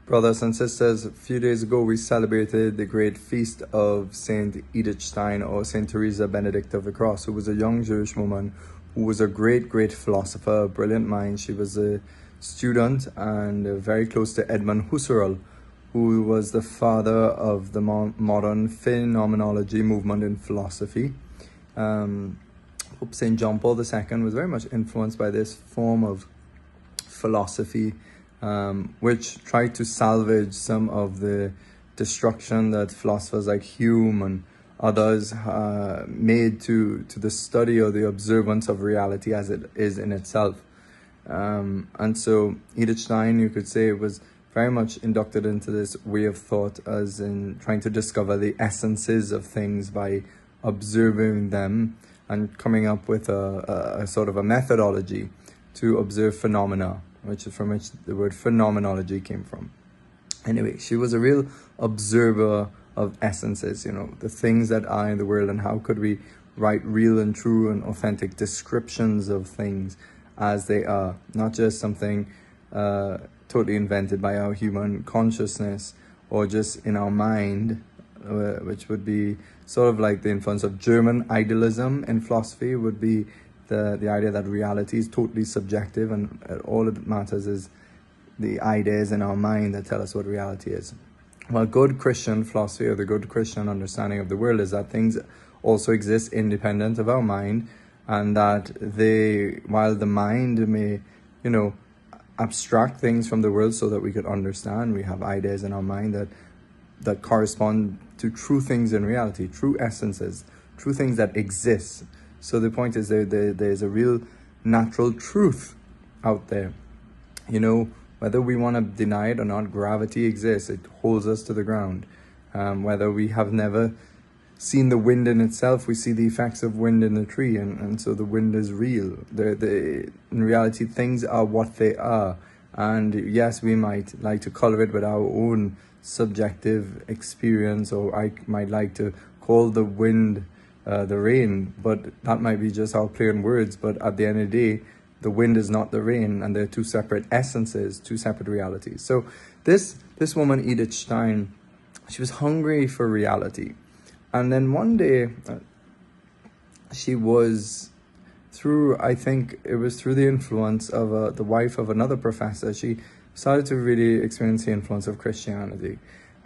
Brothers and sisters, a few days ago we celebrated the great feast of Saint Edith Stein, or Saint Teresa Benedicta of the Cross, who was a young Jewish woman who was a great philosopher, a brilliant mind. She was a student and very close to Edmund Husserl, who was the father of the modern phenomenology movement in philosophy. Pope St. John Paul II was very much influenced by this form of philosophy, which tried to salvage some of the destruction that philosophers like Hume and others made to the study or the observance of reality as it is in itself. And so Edith Stein, you could say, was very much inducted into this way of thought, as in trying to discover the essences of things by observing them and coming up with a sort of a methodology to observe phenomena, from which the word phenomenology came from. Anyway, she was a real observer of essences, the things that are in the world, and how could we write real and true and authentic descriptions of things as they are, not just something totally invented by our human consciousness or just in our mind, which would be sort of like the influence of German idealism in philosophy, would be the idea that reality is totally subjective and all that matters is the ideas in our mind that tell us what reality is. Well, good Christian philosophy, or the good Christian understanding of the world, is that things also exist independent of our mind, and that while the mind may, abstract things from the world so that we could understand, we have ideas in our mind that correspond to true things in reality, true essences, true things that exist. So the point is there's a real natural truth out there. Whether we want to deny it or not, gravity exists. It holds us to the ground. Whether we have never seen the wind in itself, we see the effects of wind in the tree, and so the wind is real. In reality, things are what they are. And yes, we might like to color it with our own subjective experience, or I might like to call the wind the rain, but that might be just our play on words. But at the end of the day, the wind is not the rain, and they're two separate essences, two separate realities. So this woman, Edith Stein, she was hungry for reality. And then one day, she was I think it was through the influence of the wife of another professor, she started to really experience the influence of Christianity.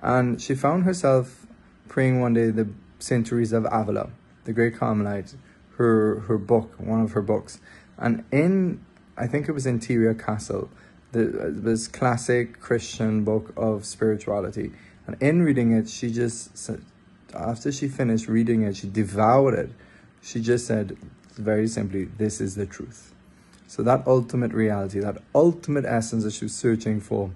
And she found herself praying one day the Saint Teresa of Avila, the great Carmelite, her book, one of her books. And I think it was Interior Castle, this classic Christian book of spirituality. And in reading it, she just said, after she finished reading it, she devoured it. She just said, very simply, this is the truth. So that ultimate reality, that ultimate essence that she was searching for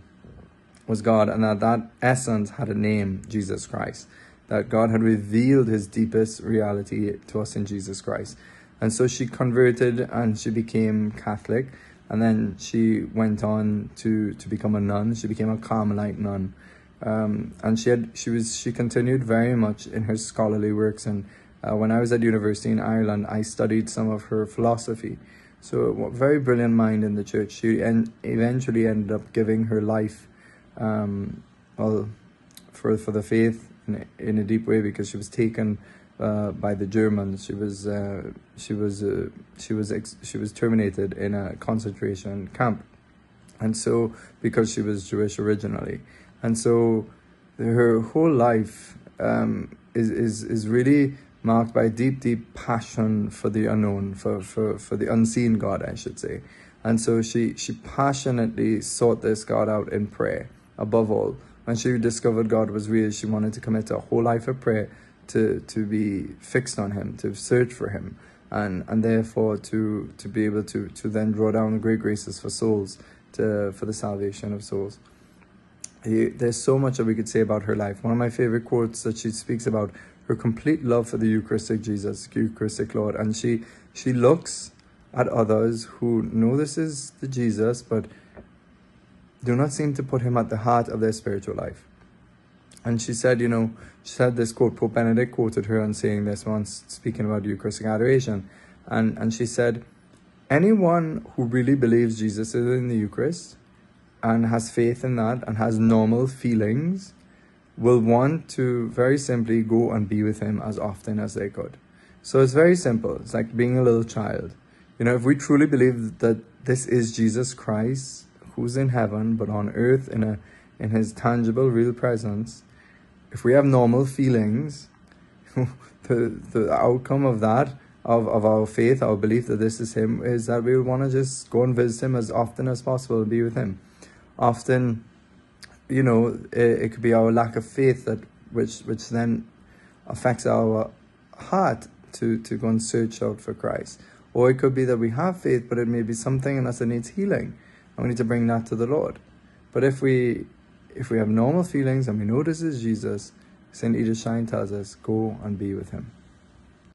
was God, and that essence had a name, Jesus Christ. That God had revealed his deepest reality to us in Jesus Christ. And so she converted and she became Catholic, and then she went on to become a nun. She became a Carmelite nun. And she continued very much in her scholarly works. And when I was at university in Ireland, I studied some of her philosophy. So a very brilliant mind in the church. She eventually ended up giving her life for the faith in a deep way, because she was taken by the Germans. She was terminated in a concentration camp, and so because she was Jewish originally, and so her whole life is really marked by deep passion for the unknown, for the unseen God, I should say. And so she passionately sought this God out in prayer. Above all, when she discovered God was real, she wanted to commit a whole life of prayer to be fixed on him, to search for him, and therefore to be able to then draw down great graces for souls, for the salvation of souls. There's so much that we could say about her life. One of my favorite quotes that she speaks about her complete love for the Eucharistic Jesus, Eucharistic Lord, and she looks at others who know this is the Jesus, but do not seem to put him at the heart of their spiritual life. And she said, she said this quote, Pope Benedict quoted her on saying this once, speaking about Eucharistic adoration. And she said, anyone who really believes Jesus is in the Eucharist and has faith in that and has normal feelings will want to very simply go and be with him as often as they could. So it's very simple. It's like being a little child. You know, if we truly believe that this is Jesus Christ, who's in heaven, but on earth in his tangible, real presence, if we have normal feelings, the outcome of that, of our faith, our belief that this is him, is that we want to just go and visit him as often as possible and be with him. Often, you know, it could be our lack of faith that which then affects our heart to go and search out for Christ. Or it could be that we have faith, but it may be something in us that needs healing, and we need to bring that to the Lord. But if we have normal feelings and we know this is Jesus, St. Edith Stein tells us, go and be with him.